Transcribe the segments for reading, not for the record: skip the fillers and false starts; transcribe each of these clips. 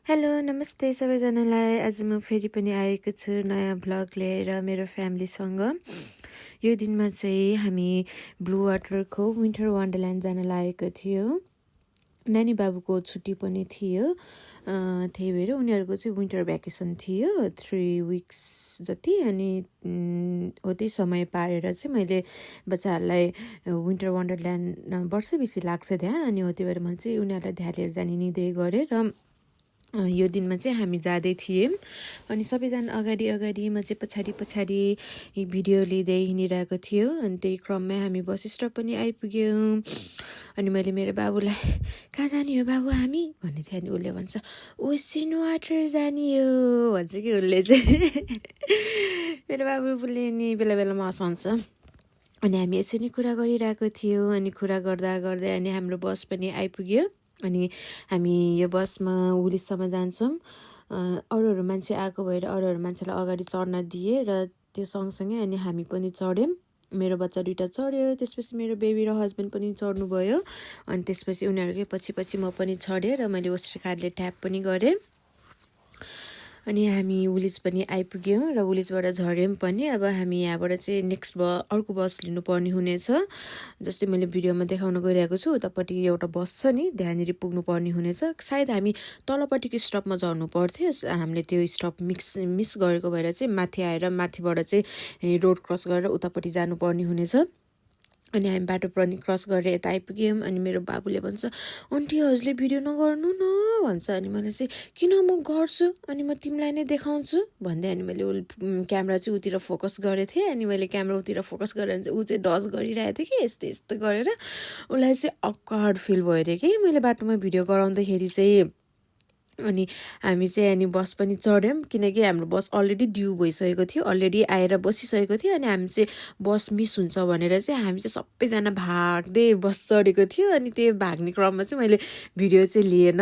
Hello नमस्ते सबैजनालाई। आज म फेरि पनि आएको छु नयाँ भ्लग लिएर मेरो फ्यामिलीसँग। यो दिनमा चाहिँ हामी ब्लू वाटरको विन्टर वन्डरल्यान्ड जान लागेको थियो। नानी बाबुको छुट्टी पनि थियो, त्यही भएर उनीहरूको चाहिँ विन्टर भ्याकेसन थियो 3 विक्स जति। अनि हो त्यही समय पारेर चाहिँ मैले बच्चाहरूलाई विन्टर वन्डरल्यान्ड वर्ष बेसी लाग्छ त्यहाँ, अनि हो त्यही भएर मैले चाहिँ उनीहरूलाई ध्यान लिएर जाने निधै गरेँ। र यो दिनमा चाहिँ हामी जाँदै थियौँ, अनि सबैजना अगाडि अगाडि म चाहिँ पछाडि पछाडि भिडियो लिँदै हिँडिरहेको थियो। अनि त्यही क्रममा हामी बस स्टप पनि आइपुग्यौँ। अनि मैले मेरो बाबुलाई कहाँ जाने हो बाबु हामी भन्ने थियो, अनि उसले भन्छ ओसन वाटर जाने हो भन्छ कि उसले चाहिँ। मेरो बाबुले नि बेला बेलामा हँसाउँछ। अनि हामी यसरी नै कुरा गरिरहेको थियौँ, अनि कुरा गर्दा गर्दै अनि हाम्रो बस पनि आइपुग्यो। अनि हामी यो बसमा उलिससम्म जान्छौँ। अरूहरू मान्छे आएको भएर अरूहरू मान्छेलाई अगाडि चढ्न दिए र त्यो सँगसँगै अनि हामी पनि चढ्यौँ। मेरो बच्चा दुइटा चढ्यो, त्यसपछि मेरो बेबी र हस्बेन्ड पनि चढ्नुभयो। अनि त्यसपछि उनीहरूकै पछि पछि म पनि चढेँ र मैले उस्ट्री कार्डले ट्याप पनि गरेँ। अनि हामी उलिस पनि आइपुग्यौँ र उलिसबाट झऱ्यौँ पनि। अब हामी यहाँबाट चाहिँ नेक्स्ट अर्को बस लिनुपर्ने हुनेछ। जस्तै मैले भिडियोमा देखाउन गइरहेको छु, उतापट्टि एउटा बस छ नि, त्यहाँनिर पुग्नुपर्ने हुनेछ। सायद हामी तलपट्टिको स्टपमा झर्नु पर्थ्यो, हामीले त्यो स्टप मिस गरेको भएर चाहिँ माथि आएर माथिबाट चाहिँ रोड क्रस गरेर उतापट्टि जानुपर्ने हुनेछ। अनि हामी बाटो पनि क्रस गरेर यता आइपुग्यौँ। अनि मेरो बाबुले भन्छ आन्टी हजुरले भिडियो नगर्नु न भन्छ। अनि मैले चाहिँ किन म गर्छु, अनि म तिमीलाई नै देखाउँछु भन्दै अनि मैले क्यामेरा चाहिँ उतिर फोकस गरेको थिएँ। अनि मैले क्यामेरा उतिर फोकस गरेर चाहिँ ऊ चाहिँ डज गरिरहेको थियो कि यस्तो यस्तो गरेर। उसलाई चाहिँ अक्वर्ड फिल भयो अरे कि मैले बाटोमा भिडियो गराउँदाखेरि चाहिँ। अनि हामी चाहिँ अनि बस पनि चढ्यौँ, किनकि हाम्रो बस अलरेडी ड्यू भइसकेको थियो, अलरेडी आएर बसिसकेको थियो। अनि हामी चाहिँ बस मिस हुन्छ भनेर चाहिँ हामी चाहिँ सबैजना भाग्दै बस चढेको थियो। अनि त्यो भाग्ने क्रममा चाहिँ मैले भिडियो चाहिँ लिएन।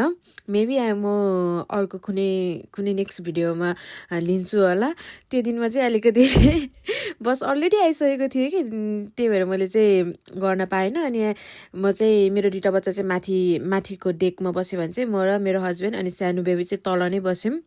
मेबी म अर्को कुनै नेक्स्ट भिडियोमा लिन्छु होला। त्यो दिनमा चाहिँ अलिकति बस अलरेडी आइसकेको थियो कि, त्यही भएर मैले चाहिँ गर्न पाएन। अनि म चाहिँ मेरो दुइटा बच्चा चाहिँ माथिको डेकमा बस्यो भने चाहिँ म र मेरो हस्बेन्ड अनि सानो बेबी चाहिँ तल नै बस्यौँ,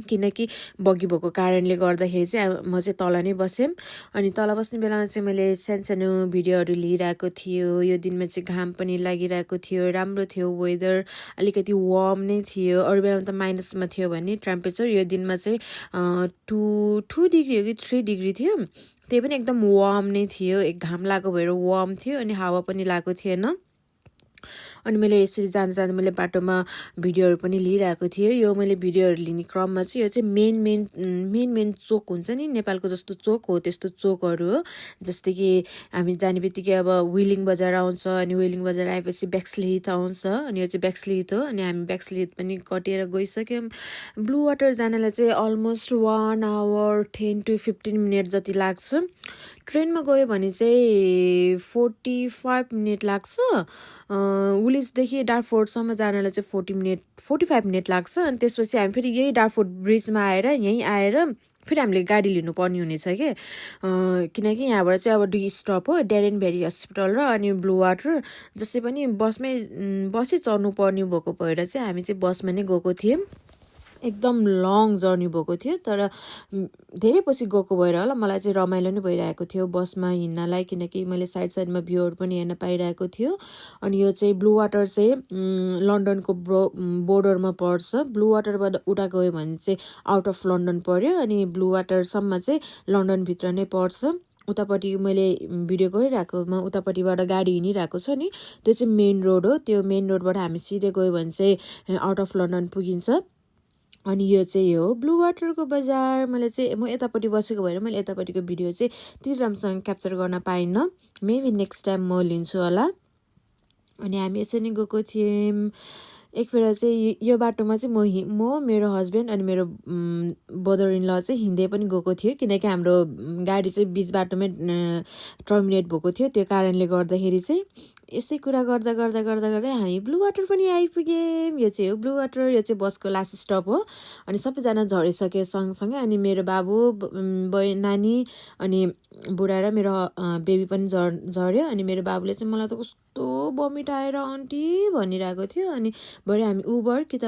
किनकि बगी भएको कारणले गर्दाखेरि चाहिँ म चाहिँ तल नै बसेँ। अनि तल बस्ने बेलामा चाहिँ मैले सानसानो भिडियोहरू लिइरहेको थियो। यो दिनमा चाहिँ घाम पनि लागिरहेको थियो, राम्रो थियो वेदर, अलिकति वार्म नै थियो। अरू बेलामा त माइनसमा थियो भने टेम्परेचर, यो दिनमा चाहिँ 2 डिग्री हो कि 3 डिग्री थियो। त्यही पनि एकदम वार्म नै थियो, घाम लागेको भएर वार्म थियो, अनि हावा पनि लागेको थिएन। अनि मैले यसरी जाँदा मैले बाटोमा भिडियोहरू पनि लिइरहेको थिएँ। यो मैले भिडियोहरू लिने क्रममा चाहिँ यो चाहिँ मेन चोक हुन्छ नि, नेपालको जस्तो चोक हो त्यस्तो चोकहरू हो। जस्तै कि हामी जाने बित्तिकै अब विलिङ बजार आउँछ, अनि विलिङ बजार आएपछि बेक्सलिहित आउँछ, अनि यो चाहिँ बेक्सलिहित हो। अनि हामी बेक्सलिहित पनि कटेर गइसक्यौँ। ब्लू वाटर जानलाई चाहिँ अलमोस्ट 1 आवर 10 to 15 मिनट जति लाग्छ। ट्रेनमा गयो भने चाहिँ 45 मिनट लाग्छ। उलिसदेखि डार्फोर्डसम्म जानलाई चाहिँ 45 मिनट लाग्छ। अनि त्यसपछि हामी फेरि यही डार्फोर्ड ब्रिजमा आएर यहीँ आएर फेरि हामीले गाडी लिनुपर्ने हुनेछ कि, किनकि यहाँबाट चाहिँ अब 2 स्टप हो, डेरेन भेरी हस्पिटल र अनि ब्लू वाटर। जस्तै पनि बसै चढ्नु पर्ने भएको भएर चाहिँ हामी चाहिँ बसमा नै गएको थियौँ। एकदम लङ जर्नी भएको थियो, तर धेरै पछि गएको भएर होला मलाई चाहिँ रमाइलो नै भइरहेको थियो बसमा हिँड्नलाई, किनकि मैले साइडमा भ्यूहरू पनि हेर्न पाइरहेको थियो। अनि यो चाहिँ ब्लू वाटर चाहिँ लन्डनको बोर्डरमा पर्छ। ब्लू वाटरबाट उता गयो भने चाहिँ आउट अफ लन्डन पर्यो, अनि ब्लू वाटरसम्म चाहिँ लन्डनभित्र नै पर्छ। उतापट्टि मैले भिडियो गरिरहेकोमा उतापट्टिबाट गाडी हिँडिरहेको छ नि, त्यो चाहिँ मेन रोड हो। त्यो मेन रोडबाट हामी सिधै गयो भने चाहिँ आउट अफ लन्डन पुगिन्छ। अनि यो चाहिँ हो ब्लू वाटरको बजार। म यतापट्टि बसेको भएर मैले यतापट्टिको भिडियो चाहिँ त्यति राम्रोसँग क्याप्चर गर्न पाइनँ। मेबी नेक्स्ट टाइम म लिन्छु होला। अनि हामी यसरी नै गएको थियौँ। एक बेला चाहिँ यो बाटोमा चाहिँ म मेरो हस्बेन्ड अनि मेरो ब्रदर इन ल चाहिँ हिँड्दै पनि गएको थियो, किनकि हाम्रो गाडी चाहिँ बिच बाटोमै टर्मिनेट भएको थियो, त्यो कारणले गर्दाखेरि चाहिँ। यस्तै कुरा गर्दा गर्दा गर्दा गर्दै हामी ब्लू वाटर पनि आइपुग्यौँ। यो चाहिँ हो ब्लू वाटर, यो चाहिँ बसको लास्ट स्टप हो। अनि सबैजना झरिसक्यो सँगसँगै। अनि मेरो बाबु नानी अनि बुढा र मेरो बेबी पनि झऱ्यो। अनि मेरो बाबुले चाहिँ मलाई त कस्तो बमिट आएर आन्टी भनिरहेको थियो। अनि भरे हामी उबर कि त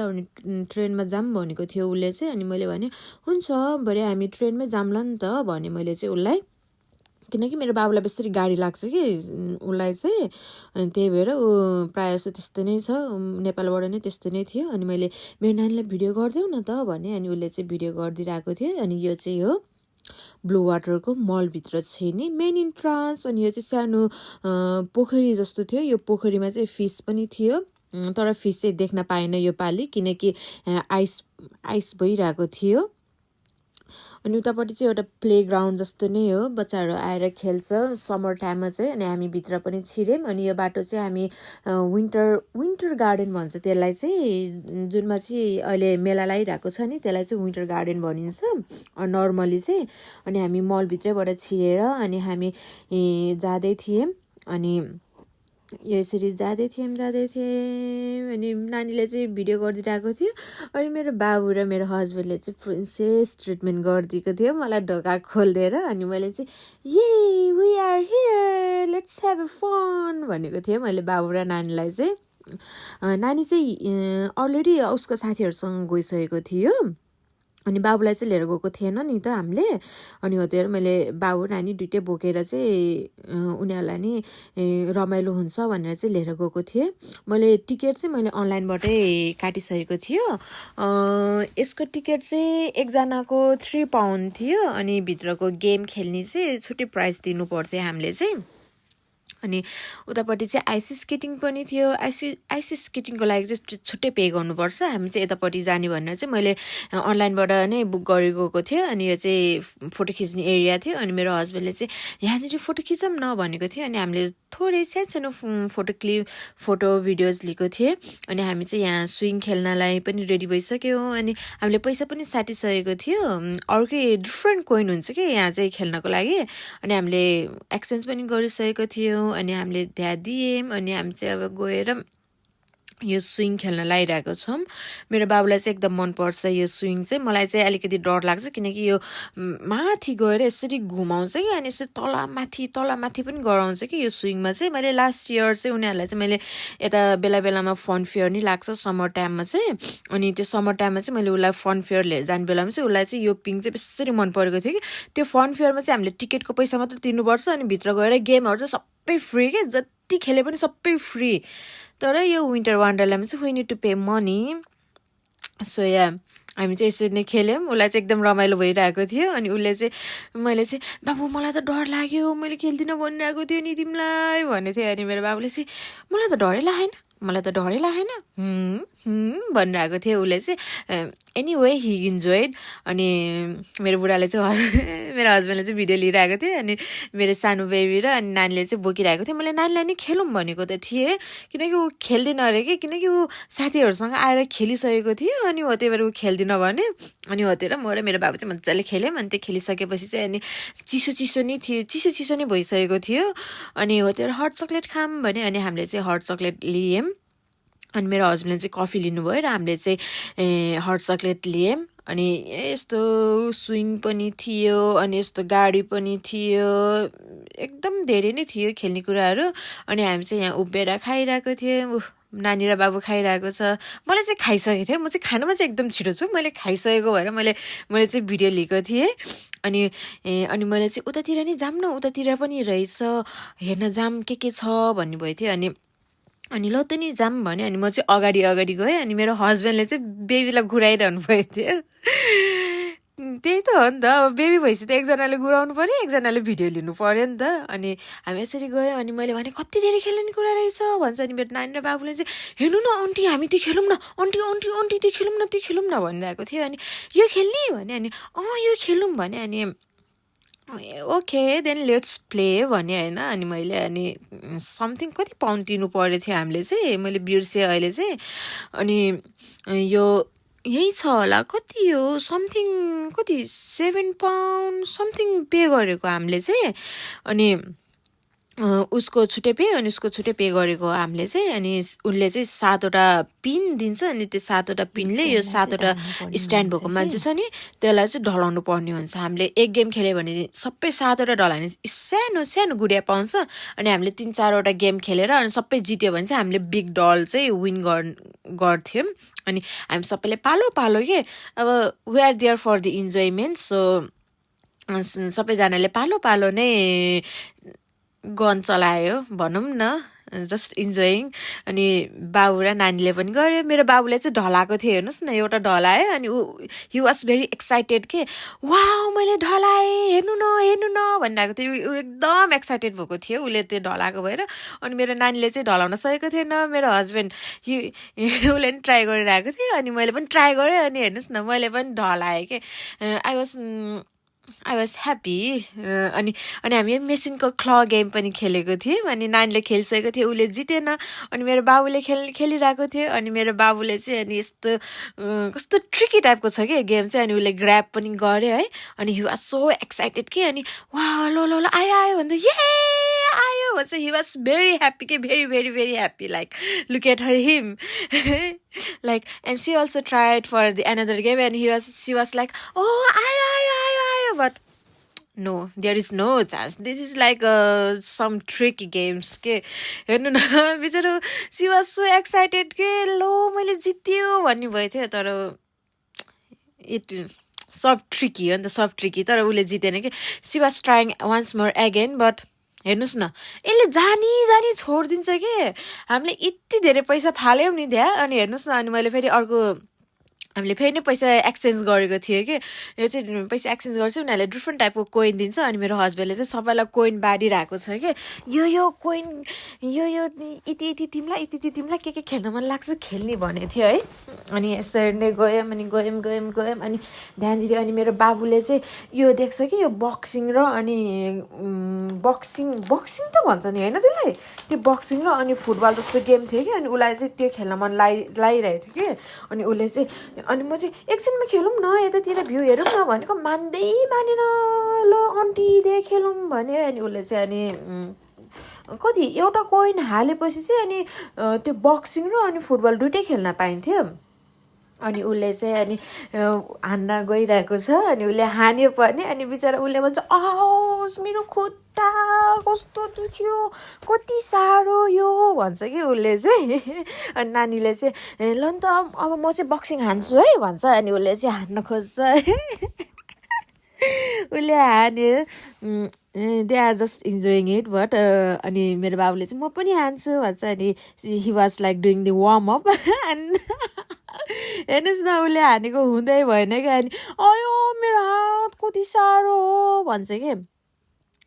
ट्रेनमा जाऊँ भनेको थियो उसले चाहिँ। अनि मैले भने हुन्छ भरे हामी ट्रेनमै जाउँला नि त भने मैले चाहिँ उसलाई, किनकि मेरो बाबुलाई बेसरी गाडी लाग्छ कि उसलाई चाहिँ। अनि त्यही भएर ऊ प्रायः जस्तो त्यस्तो नै छ, नेपालबाट नै त्यस्तो नै थियो। अनि मैले मेरो नानीलाई भिडियो गरिदेऊ न त भने। अनि उसले चाहिँ भिडियो गरिदिरहेको थियो। अनि यो चाहिँ हो ब्लू वाटरको मलभित्र चाहिँ नि मेन इन्ट्रान्स। अनि यो चाहिँ सानो पोखरी जस्तो थियो। यो पोखरीमा चाहिँ फिस पनि थियो, तर फिस चाहिँ देख्न पाएन यो पालि, किनकि आइस भइरहेको थियो। अनि उतापट्टि चाहिँ एउटा प्लेग्राउन्ड जस्तो नै हो, बच्चाहरू आएर खेल्छ समर टाइममा चाहिँ। अनि हामी भित्र पनि छिर्यौँ। अनि यो बाटो चाहिँ हामी विन्टर गार्डन भन्छ त्यसलाई चाहिँ, जुनमा चाहिँ अहिले मेला लागिरहेको छ नि त्यसलाई चाहिँ विन्टर गार्डन भनिन्छ नर्मली चाहिँ। अनि हामी मलभित्रैबाट छिरेर अनि हामी जाँदै थियौँ। अनि यसरी जाँदै थियौँ। अनि नानीले चाहिँ भिडियो गरिदिरहेको थियो। अनि मेरो बाबु र मेरो हस्बेन्डले चाहिँ प्रिन्सेस ट्रिटमेन्ट गरिदिएको थियो मलाई ढोका खोलिदिएर। अनि मैले चाहिँ we are here let's have a fun भनेको थिएँ मैले बाबु र नानीलाई चाहिँ। नानी चाहिँ अलरेडी उसको साथीहरूसँग गइसकेको थियो। अनि बाबुलाई चाहिँ लिएर गएको थिएन नि त हामीले। अनि हो त्यही मैले बाबु नानी दुइटै बोकेर चाहिँ उनीहरूलाई नि रमाइलो हुन्छ भनेर चाहिँ लिएर गएको थिएँ। मैले टिकट चाहिँ मैले अनलाइनबाटै काटिसकेको थियो। यसको टिकट चाहिँ एकजनाको 3 पाउन्ड थियो। अनि भित्रको गेम खेल्ने चाहिँ छुट्टै प्राइस दिनु पर्थ्यो हामीले चाहिँ। अनि उतापट्टि चाहिँ आइस स्केटिङ पनि थियो। आइस स्केटिङको लागि चाहिँ छुट्टै पे गर्नुपर्छ। हामी चाहिँ यतापट्टि जाने भनेर चाहिँ मैले अनलाइनबाट नै बुक गरिगएको थिएँ। अनि यो चाहिँ फोटो खिच्ने एरिया थियो। अनि मेरो हस्बेन्डले चाहिँ यहाँनिर फोटो खिचौँ न भनेको थियो। अनि हामीले थोरै सानो फोटो भिडियोज लिएको थिएँ। अनि हामी चाहिँ यहाँ स्विङ खेल्नलाई पनि रेडी भइसक्यौँ। अनि हामीले पैसा पनि साटिसकेको थियो। अर्कै डिफ्रेन्ट कोइन हुन्छ कि यहाँ चाहिँ खेल्नको लागि। अनि हामीले एक्सचेन्ज पनि गरिसकेको थियौँ। अनि हामीले त्यहाँ दियौँ। अनि हामी चाहिँ अब गएर यो स्विङ खेल्न लागिरहेको छौँ। मेरो बाबुलाई चाहिँ एकदम मनपर्छ यो स्विङ चाहिँ। मलाई चाहिँ अलिकति डर लाग्छ, किनकि यो माथि गएर यसरी घुमाउँछ कि अनि यसरी तलमाथि पनि गराउँछ कि यो स्विङमा चाहिँ। मैले लास्ट इयर चाहिँ उनीहरूलाई चाहिँ मैले यता बेला बेलामा फन फेयर नि लाग्छ समर टाइममा चाहिँ। अनि त्यो समर टाइममा चाहिँ मैले उसलाई फन फेयर लिएर जाने बेलामा चाहिँ उसलाई चाहिँ यो पिङ चाहिँ बेसरी मन परेको थियो कि। त्यो फन फेयरमा चाहिँ हामीले टिकटको पैसा मात्र तिर्नुपर्छ। अनि भित्र गएर गेमहरू चाहिँ सबै फ्री के, जति खेले पनि सबै फ्री। तर यो विन्टर वन्डरल्यान्डमा चाहिँ we need to pay money. So yeah हामी चाहिँ यसरी नै खेल्यौँ। उसलाई चाहिँ एकदम रमाइलो भइरहेको थियो। अनि उसले चाहिँ मैले चाहिँ बाबु मलाई त डर लाग्यो, मैले खेल्दिनँ भनिरहेको थियो नि तिमीलाई भनेको थिएँ। अनि मेरो बाबुले चाहिँ मलाई त डरै लागेन भनिरहेको थियो उसले चाहिँ। Anyway he enjoyed. अनि मेरो बुढाले चाहिँ मेरो हस्बेन्डले चाहिँ भिडियो लिइरहेको थियो। अनि मेरो सानो बेबी र अनि नानीले चाहिँ बोकिरहेको थियो। मैले नानीलाई नि खेलौँ भनेको त थिएँ, किनकि ऊ खेल्दैन अरे कि, किनकि ऊ साथीहरूसँग आएर खेलिसकेको थियो। अनि हो त्यही भएर ऊ खेल्दिन भने। अनि हो त्यही र म र मेरो बाबु चाहिँ मजाले खेल्यौँ। अनि त्यो खेलिसकेपछि चाहिँ अनि चिसो नै थियो, चिसो नै भइसकेको थियो। अनि हो त्यही हट चक्लेट खाऊँ भने। अनि हामीले चाहिँ हट चक्लेट लियौँ। अनि मेरो हस्बेन्डले चाहिँ कफी लिनुभयो र हामीले चाहिँ हट चक्लेट लियौँ। अनि यस्तो स्विङ पनि थियो, अनि यस्तो गाडी पनि थियो, एकदम धेरै नै थियो खेल्ने कुराहरू। अनि हामी चाहिँ यहाँ उभिएर खाइरहेको थियौँ। नानी र बाबु खाइरहेको छ। मलाई चाहिँ खाइसकेको थिएँ, म चाहिँ खानुमा चाहिँ एकदम छिटो छु। मैले खाइसकेको भएर मैले चाहिँ भिडियो लिएको थिएँ। अनि मैले चाहिँ उतातिर नि जाऊँ न, उतातिर पनि रहेछ हेर्न जाऊँ के छ भन्नुभएको थियो। अनि ल त नि जाऊँ भने। अनि म चाहिँ अगाडि गएँ। अनि मेरो हस्बेन्डले चाहिँ बेबीलाई घुराइरहनु भएको थियो। त्यही त हो नि त, अब बेबी भएपछि त एकजनाले घुराउनु पऱ्यो, एकजनाले भिडियो लिनु पऱ्यो नि त। अनि हामी यसरी गयौँ। अनि मैले भने कति धेरै खेल्ने कुरा रहेछ भन्छ। अनि मेरो नानी र बाबुले चाहिँ हेर्नु न आन्टी हामी त्यो खेलौँ न, आन्टी त्यो खेलौँ न भनिरहेको थियो। अनि यो खेल्ने भने। अनि यो खेलौँ भने। अनि ओके देन लेट्स प्ले भने होइन। अनि मैले अनि समथिङ कति पाउन्ड तिर्नु परेको थियो हामीले चाहिँ, मैले बिर्सेँ अहिले चाहिँ। अनि यो यही छ होला, कति हो समथिङ, कति 7 पाउन्ड समथिङ पे गरेको हामीले चाहिँ। अनि उसको छुट्टै पे अनि उसको छुट्टै पे गरेको हामीले चाहिँ अनि उनले चाहिँ 7वटा पिन दिन्छ अनि त्यो 7वटा पिनले यो 7वटा स्ट्यान्ड भएको मान्छे छ नि त्यसलाई चाहिँ ढलाउनु पर्ने हुन्छ हामीले एक गेम खेल्यो भने सबै 7वटा ढलायो भने सानो सानो गुडिया पाउँछ अनि हामीले 3-4वटा गेम खेलेर अनि सबै जित्यो भने चाहिँ हामीले बिग डल चाहिँ विन गर्थ्यौँ अनि हामी सबैले पालो पालो के अब we are there for the enjoyment so सबैजनाले पालो पालो नै गन चलायो भनौँ न जस्ट इन्जोइङ अनि बाबु र नानीले पनि गर्यो मेरो बाबुले चाहिँ ढलाएको थियो हेर्नुहोस् न एउटा ढलायो अनि हि वाज भेरी एक्साइटेड के वाउ मैले ढलाएँ हेर्नु न भनिरहेको थियो ऊ एकदम एक्साइटेड भएको थियो उसले त्यो ढलाएको भएर अनि मेरो नानीले चाहिँ ढलाउन सकेको थिएन मेरो हस्बेन्ड उसले पनि ट्राई गरिरहेको थियो अनि मैले पनि ट्राई गरेँ अनि हेर्नुहोस् न मैले पनि ढलाएँ के आई वाज ह्याप्पी अनि हामी मेसिनको क्ल गेम पनि खेलेको थियौँ अनि नानीले खेलिसकेको थियो उसले जितेन अनि मेरो बाबुले खेलिरहेको थियो अनि मेरो बाबुले चाहिँ अनि यस्तो कस्तो ट्रिकी टाइपको छ कि गेम चाहिँ अनि उसले ग्र्याब पनि गर्यो है अनि हि वाज सो एक्साइटेड कि अनि वा ल आयो भन्दा ये आयो भन्छ हि वाज भेरी ह्याप्पी के very very very happy like look at him like and she also tried for the another game and she was like oh ayo but no there is no chance this is like some tricky games ke हेर्नु न बिचारो she was so excited के लो मैले जित्यो भन्ने भयो थियो तर it sub tricky हो नि त सब ट्रिकी तर उसले जितेन कि she was trying once more again but हेर्नुहोस् न यसले जानी छोडिदिन्छ कि हामीले यति धेरै पैसा फाल्यौँ नि त्यहाँ अनि हेर्नुहोस् न अनि मैले फेरि अर्को हामीले फेरि नै पैसा एक्सचेन्ज गरेको थियो कि यो चाहिँ पैसा एक्सचेन्ज गर्छ उनीहरूले डिफ्रेन्ट टाइपको कोइन दिन्छ अनि मेरो हस्बेन्डले चाहिँ सबैलाई कोइन बाँडिरहेको छ कि यो कोइन यो यति तिमीलाई के खेल्न मन लाग्छ खेल्ने भनेको थियो है अनि यसरी नै गयौँ अनि ध्यान दियो अनि मेरो बाबुले चाहिँ यो देख्छ कि यो बक्सिङ र अनि बक्सिङ त भन्छ नि होइन त्यसलाई त्यो बक्सिङ र अनि फुटबल जस्तो गेम थियो कि अनि उसलाई चाहिँ त्यो खेल्न मन लागिरहेको थियो कि अनि उसले चाहिँ अनि म चाहिँ एकछिनमा खेलौँ न यतातिर भ्यू हेरौँ न भनेको मान्दै मानेन ल आन्टी दे खेलौँ भने अनि उसले चाहिँ अनि कति एउटा कोइन हालेपछि चाहिँ अनि त्यो बक्सिङ र अनि फुटबल दुइटै खेल्न पाइन्थ्यो अनि उसले चाहिँ अनि हान्न गइरहेको छ अनि उसले हान्यो पनि अनि बिचरा उसले भन्छ आओस् मेरो खुट्टा कस्तो दुख्यो कति साह्रो यो भन्छ कि उसले चाहिँ अनि नानीले चाहिँ ल नि त अब म चाहिँ बक्सिङ हान्छु है भन्छ अनि उसले चाहिँ हान्न खोज्छ उसले हान्यो they are just enjoying it but अनि मेरो बाबुले चाहिँ म पनि हान्छु भन्छ अनि he was like doing the warm up and हेर्नुहोस् न उसले हानेको हुँदै भएन कि अनि अयो मेरो हात कति साह्रो हो भन्छ कि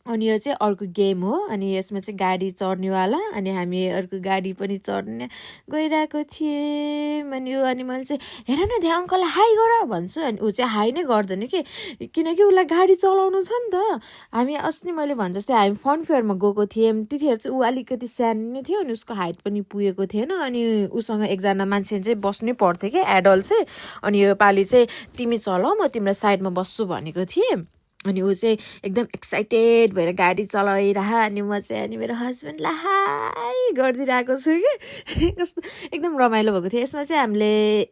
अनि यो चाहिँ अर्को गेम हो अनि यसमा चाहिँ गाडी चढ्नेवाला अनि हामी अर्को गाडी पनि चढ्ने गइरहेको थियौँ अनि मैले चाहिँ हेर न त्यहाँ अङ्कललाई हाई गर भन्छु अनि ऊ चाहिँ हाई नै गर्दैन कि किनकि उसलाई गाडी चलाउनु छ नि त हामी अस्ति मैले भने जस्तै हामी फन फेयरमा गएको थियौँ त्यतिखेर चाहिँ ऊ अलिकति सानो नै थियो अनि उसको हाइट पनि पुगेको थिएन अनि उसँग एकजना मान्छे चाहिँ बस्नै पर्थ्यो कि एडल्ट चाहिँ अनि यो पालि चाहिँ तिमी चलाऊ म तिम्रो साइडमा बस्छु भनेको थिएँ अनि ऊ चाहिँ एकदम एक्साइटेड भएर गाडी चलाइरह अनि म चाहिँ अनि मेरो हस्बेन्डलाई हाई गरिदिरहेको छु कि कस्तो एकदम रमाइलो भएको थियो यसमा चाहिँ हामीले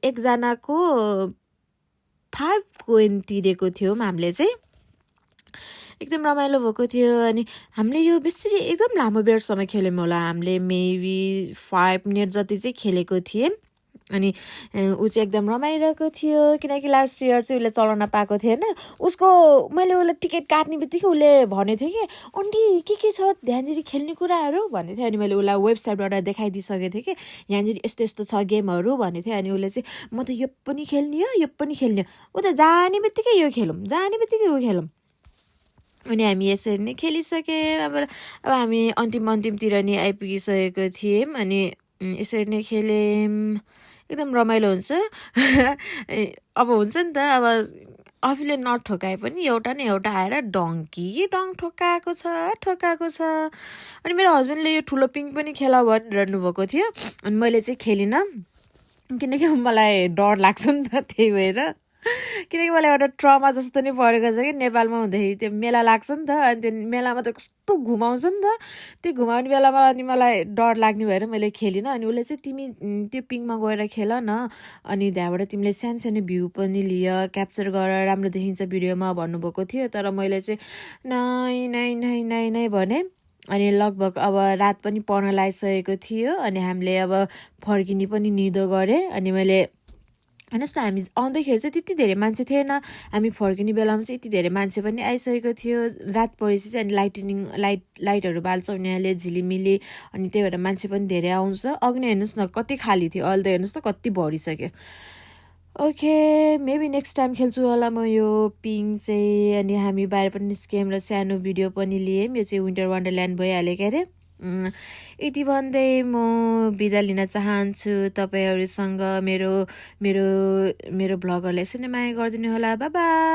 एकजनाको 5 कोइन तिरेको थियौँ हामीले चाहिँ एकदम रमाइलो भएको थियो अनि हामीले यो बेसी एकदम लामो बेरसम्म खेल्यौँ होला हामीले मेबी 5 मिनट जति चाहिँ खेलेको थियौँ अनि ऊ चाहिँ एकदम रमाइरहेको थियो किनकि लास्ट इयर चाहिँ उसले चलाउन पाएको थिएन उसको मैले उसलाई टिकट काट्ने बित्तिकै उसले भनेको थियो कि आन्टी के छ यहाँनिर खेल्ने कुराहरू भन्दै थियो अनि मैले उसलाई वेबसाइटबाट देखाइदिइसकेको थिएँ कि यहाँनिर यस्तो यस्तो छ गेमहरू भनेको थियो अनि उसले चाहिँ म त यो पनि खेल्ने हो यो पनि खेल्ने हो ऊ त जाने बित्तिकै यो खेलौँ जाने बित्तिकै ऊ खेलौँ अनि हामी यसरी नै खेलिसक्यौँ अब हामी अन्तिमतिर नि आइपुगिसकेको थियौँ अनि यसरी नै खेल्यौँ एकदम रमाइलो हुन्छ अब हुन्छ नि त अब आफूले नठोकाए पनि एउटा न एउटा आएर डङ ठोकाएको छ अनि मेरो हस्बेन्डले यो ठुलो पिङ पनि खेला भनिरहनु भएको थियो अनि मैले चाहिँ खेलिनँ किनकि मलाई डर लाग्छ नि त त्यही भएर किनकि मलाई एउटा ट्रमा जस्तो नि परेको छ कि नेपालमा हुँदाखेरि त्यो मेला लाग्छ नि त अनि त्यो मेलामा त कस्तो घुमाउँछ नि त त्यो घुमाउने बेलामा अनि मलाई डर लाग्ने भएर मैले खेलिनँ अनि उसले चाहिँ तिमी त्यो पिङमा गएर खेल न अनि त्यहाँबाट तिमीले सानो सानो भ्यू पनि लियो क्याप्चर गर राम्रो देखिन्छ भिडियोमा भन्नुभएको थियो तर मैले चाहिँ नै नै नै नै नै भने अनि लगभग अब रात पनि पर्न लागिसकेको थियो अनि हामीले अब फर्किने पनि निदो गरे अनि मैले हेर्नुहोस् न हामी आउँदाखेरि चाहिँ त्यति धेरै मान्छे थिएन हामी फर्किने बेलामा चाहिँ यति धेरै मान्छे पनि आइसकेको थियो रात परेपछि चाहिँ अनि लाइटहरू बाल्छ उनीहरूले झिलिमिली अनि त्यही भएर मान्छे पनि धेरै आउँछ अघि नै हेर्नुहोस् न कति खाली थियो अहिले त हेर्नुहोस् त कति भरिसक्यो ओके मेबी नेक्स्ट टाइम खेल्छु होला म यो पिङ चाहिँ अनि हामी बाहिर पनि निस्क्यौँ र सानो भिडियो पनि लियौँ यो चाहिँ विन्टर वन्डरल्यान्ड भइहाल्यो के अरे यति भन्दै म बिदा लिन चाहन्छु तपाईँहरूसँग मेरो मेरो मेरो भ्लगहरूलाई यसरी नै माया गरिदिनु होला बाइ बाइ